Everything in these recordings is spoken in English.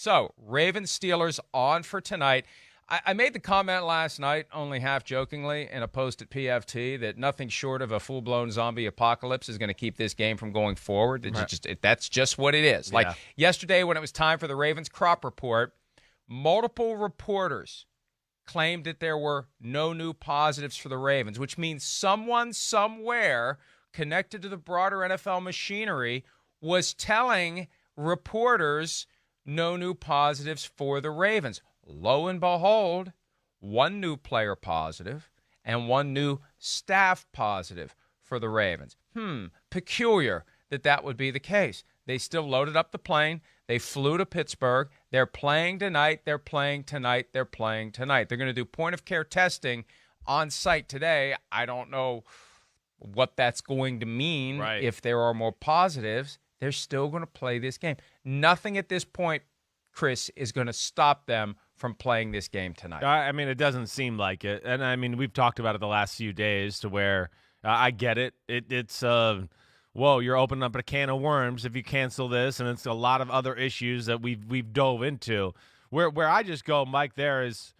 So, Ravens-Steelers on for tonight. I made the comment last night, only half jokingly, in a post at PFT that nothing short of a full-blown zombie apocalypse is going to keep this game from going forward. That's just what it is. Yeah. Like yesterday when it was time for the Ravens crop report, multiple reporters claimed that there were no new positives for the Ravens, which means someone somewhere connected to the broader NFL machinery was telling reporters no new positives for the Ravens. Lo and behold, one new player positive and one new staff positive for the Ravens. Peculiar that would be the case. They still loaded up the plane. They flew to Pittsburgh. They're playing tonight. They're playing tonight. They're playing tonight. They're going to do point-of-care testing on site today. I don't know what that's going to mean if there are more positives. They're still going to play this game. Nothing at this point, Chris, is going to stop them from playing this game tonight. I mean, it doesn't seem like it. And, I mean, we've talked about it the last few days to where I get it. It's whoa, you're opening up a can of worms if you cancel this, and it's a lot of other issues that we've dove into. Where I just go, Mike, there is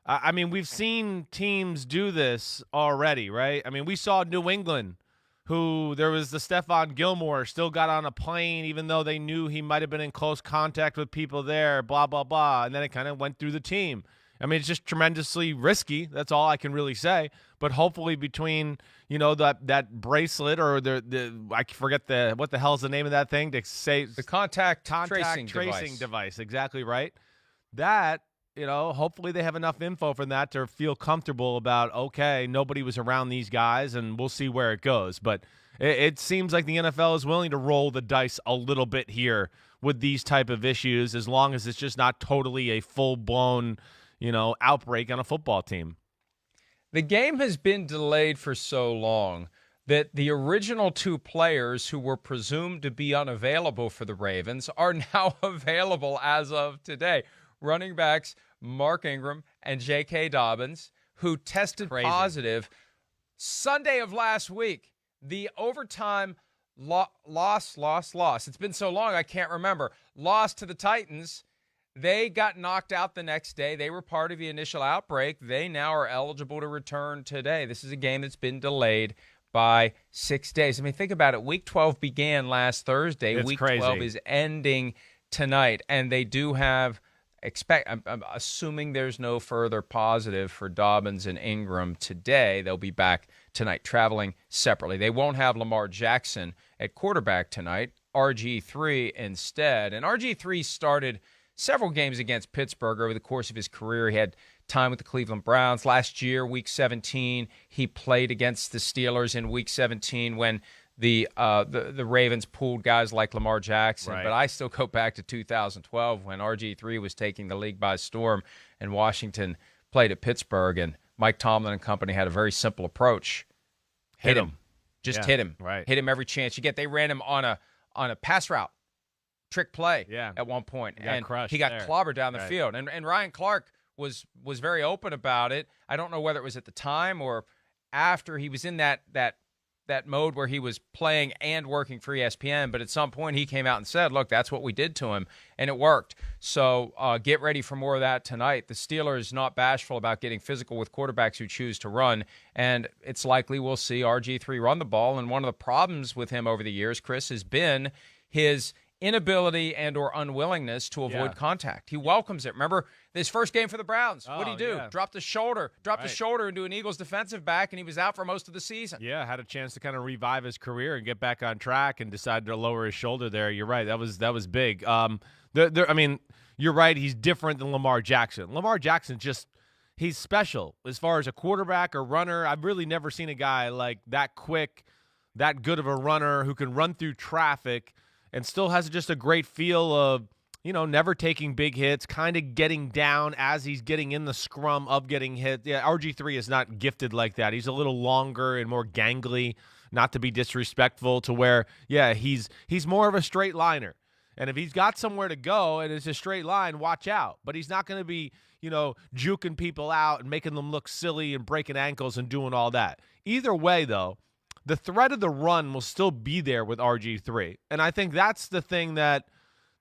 I mean, we've seen teams do this already, right? I mean, we saw New England, who there was the Stephon Gilmore, still got on a plane even though they knew he might have been in close contact with people there, blah, blah, blah. And then it kind of went through the team. I mean, it's just tremendously risky. That's all I can really say. But hopefully between, you know, that bracelet or the I forget what the hell's the name of that thing to say the contact tracing device. Exactly right. That, you know, hopefully they have enough info from that to feel comfortable about, okay, nobody was around these guys, and we'll see where it goes. But it seems like the NFL is willing to roll the dice a little bit here with these type of issues, as long as it's just not totally a full-blown, you know, outbreak on a football team. The game has been delayed for so long that the original two players who were presumed to be unavailable for the Ravens are now available as of today. Running backs Mark Ingram and J.K. Dobbins, who tested positive Sunday of last week. The overtime loss. It's been so long I can't remember. Loss to the Titans. They got knocked out the next day. They were part of the initial outbreak. They now are eligible to return today. This is a game that's been delayed by 6 days. I mean, think about it. Week 12 began last Thursday. It's Week crazy. 12 is ending tonight. And they do have I'm assuming there's no further positive for Dobbins and Ingram today. They'll be back tonight, traveling separately. They won't have Lamar Jackson at quarterback tonight. RG3 instead. And RG3 started several games against Pittsburgh over the course of his career. He had time with the Cleveland Browns. Last year, Week 17, he played against the Steelers in Week 17 when the Ravens pulled guys like Lamar Jackson. Right. But I still go back to 2012 when RG3 was taking the league by storm and Washington played at Pittsburgh, and Mike Tomlin and company had a very simple approach. Hit him. Just hit him. Right. Hit him every chance you get. They ran him on a pass route. Trick play at one point, and he got clobbered down the field. And Ryan Clark was very open about it. I don't know whether it was at the time or after he was in that mode where he was playing and working for ESPN, but at some point he came out and said, look, that's what we did to him, and it worked. So get ready for more of that tonight. The Steelers not bashful about getting physical with quarterbacks who choose to run, and it's likely we'll see RG3 run the ball. And one of the problems with him over the years, Chris, has been his inability and or unwillingness to avoid contact. He welcomes it. Remember his first game for the Browns? What did he do? Yeah. Dropped the shoulder into an Eagles defensive back, and he was out for most of the season. Yeah, had a chance to kind of revive his career and get back on track, and decided to lower his shoulder there. You're right. That was big. I mean, you're right. He's different than Lamar Jackson. Lamar Jackson he's special as far as a quarterback or runner. I've really never seen a guy like that quick, that good of a runner who can run through traffic and still has just a great feel of, you know, never taking big hits, kind of getting down as he's getting in the scrum of getting hit. Yeah, RG3 is not gifted like that. He's a little longer and more gangly, not to be disrespectful, to where, he's more of a straight liner. And if he's got somewhere to go and it's a straight line, watch out. But he's not going to be, you know, juking people out and making them look silly and breaking ankles and doing all that. Either way, though, the threat of the run will still be there with RG3. And I think that's the thing that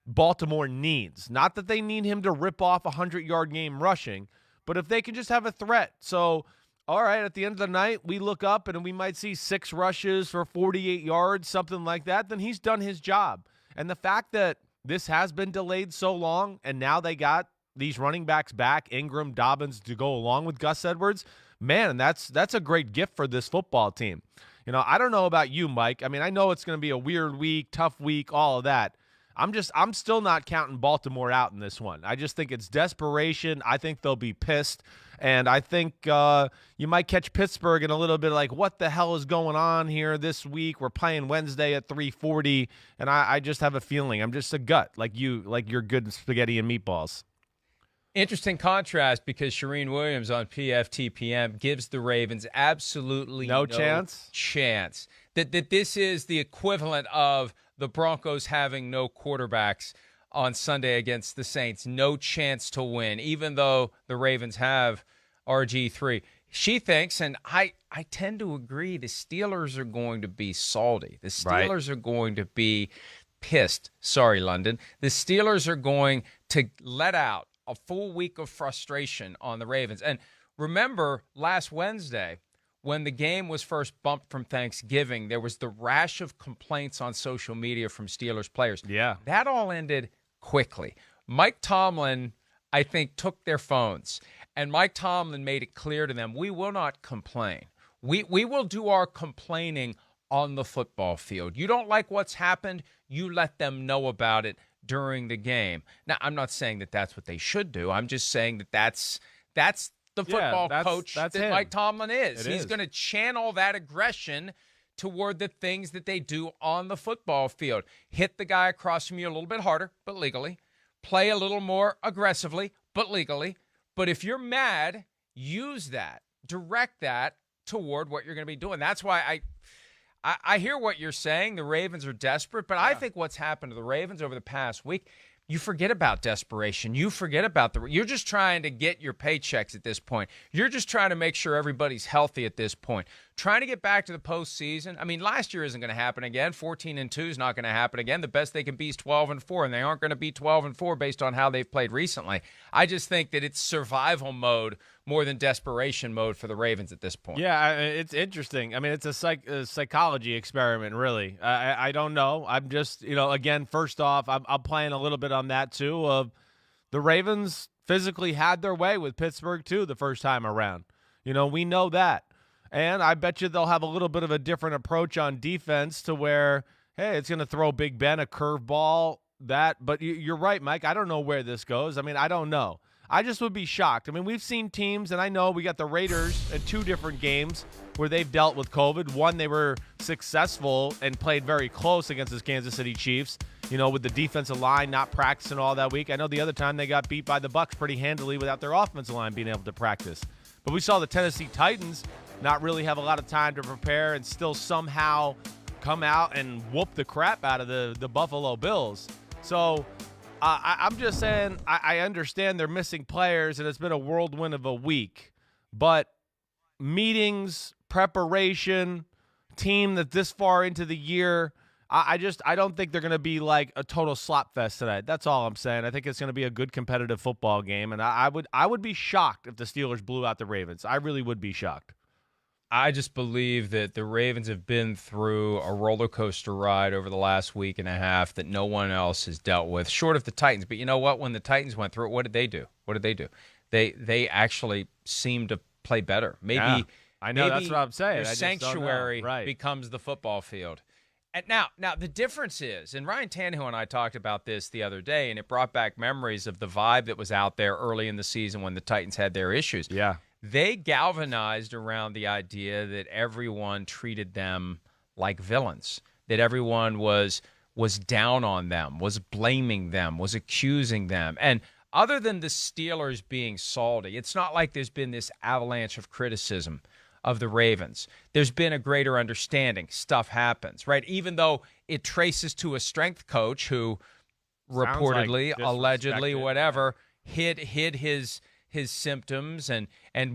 Baltimore needs. Not that they need him to rip off a 100-yard game rushing, but if they can just have a threat. So, all right, at the end of the night, we look up and we might see 6 rushes for 48 yards, something like that, then he's done his job. And the fact that this has been delayed so long, and now they got these running backs back, Ingram, Dobbins, to go along with Gus Edwards, man, that's a great gift for this football team. You know, I don't know about you, Mike. I mean, I know it's going to be a weird week, tough week, all of that. I'm still not counting Baltimore out in this one. I just think it's desperation. I think they'll be pissed. And I think you might catch Pittsburgh in a little bit like, what the hell is going on here this week? We're playing Wednesday at 3:40, and I just have a feeling. I'm just a gut, like you're good spaghetti and meatballs. Interesting contrast because Shereen Williams on PFTPM gives the Ravens absolutely no chance. That this is the equivalent of the Broncos having no quarterbacks on Sunday against the Saints. No chance to win, even though the Ravens have RG3. She thinks, and I tend to agree, the Steelers are going to be salty. The Steelers are going to be pissed. Sorry, London. The Steelers are going to let out a full week of frustration on the Ravens. And remember last Wednesday when the game was first bumped from Thanksgiving, there was the rash of complaints on social media from Steelers players. Yeah. That all ended quickly. Mike Tomlin, I think, took their phones, and Mike Tomlin made it clear to them, we will not complain. We will do our complaining on the football field. You don't like what's happened, you let them know about it during the game. Now, I'm not saying that that's what they should do. I'm just saying that that's the football coach that him. Mike Tomlin is. He's going to channel that aggression toward the things that they do on the football field. Hit the guy across from you a little bit harder, but legally. Play a little more aggressively, but legally. But if you're mad, use that. Direct that toward what you're going to be doing. That's why I hear what you're saying. The Ravens are desperate, but I think what's happened to the Ravens over the past week, you forget about desperation. You forget about you're just trying to get your paychecks at this point. You're just trying to make sure everybody's healthy at this point. Trying to get back to the postseason. I mean, last year isn't going to happen again. 14-2 is not going to happen again. The best they can be is 12-4, and they aren't going to be 12-4 based on how they've played recently. I just think that it's survival mode more than desperation mode for the Ravens at this point. Yeah, it's interesting. I mean, it's a psychology experiment, really. I don't know. I'm just, again, first off, I'm playing a little bit on that, too, of the Ravens physically had their way with Pittsburgh, too, the first time around. We know that. And I bet you they'll have a little bit of a different approach on defense to where, hey, it's going to throw Big Ben a curveball, that. But you're right, Mike. I don't know where this goes. I mean, I don't know. I just would be shocked. I mean, we've seen teams, and I know we got the Raiders in 2 different games where they've dealt with COVID. One, they were successful and played very close against the Kansas City Chiefs, with the defensive line not practicing all that week. I know the other time they got beat by the Bucs pretty handily without their offensive line being able to practice. But we saw the Tennessee Titans not really have a lot of time to prepare and still somehow come out and whoop the crap out of the Buffalo Bills. So I'm just saying I understand they're missing players, and it's been a whirlwind of a week. But meetings, preparation, team that this far into the year, I don't think they're going to be like a total slop fest tonight. That's all I'm saying. I think it's going to be a good competitive football game, and I would be shocked if the Steelers blew out the Ravens. I really would be shocked. I just believe that the Ravens have been through a roller coaster ride over the last week and a half that no one else has dealt with, short of the Titans. But you know what? When the Titans went through it, what did they do? They actually seemed to play better. Maybe I know, that's what I'm saying. Their sanctuary becomes the football field. And now the difference is, and Ryan Tannehill and I talked about this the other day, and it brought back memories of the vibe that was out there early in the season when the Titans had their issues. Yeah. They galvanized around the idea that everyone treated them like villains, that everyone was down on them, was blaming them, was accusing them. And other than the Steelers being salty, it's not like there's been this avalanche of criticism of the Ravens. There's been a greater understanding. Stuff happens, right? Even though it traces to a strength coach who reportedly, allegedly, whatever, hid his symptoms and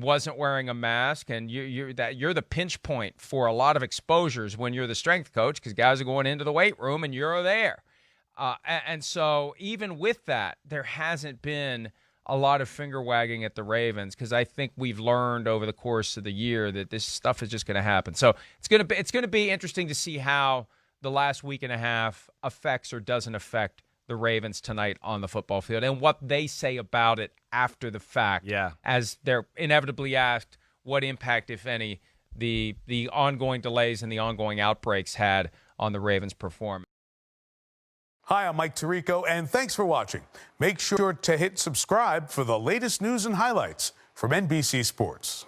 wasn't wearing a mask, and you're the pinch point for a lot of exposures when you're the strength coach because guys are going into the weight room and you're there. And so even with that, there hasn't been a lot of finger wagging at the Ravens, because I think we've learned over the course of the year that this stuff is just going to happen. So it's going to be interesting to see how the last week and a half affects or doesn't affect the Ravens tonight on the football field, and what they say about it after the fact. Yeah. As they're inevitably asked what impact, if any, the ongoing delays and the ongoing outbreaks had on the Ravens' performance. Hi, I'm Mike Tirico, and thanks for watching. Make sure to hit subscribe for the latest news and highlights from NBC Sports.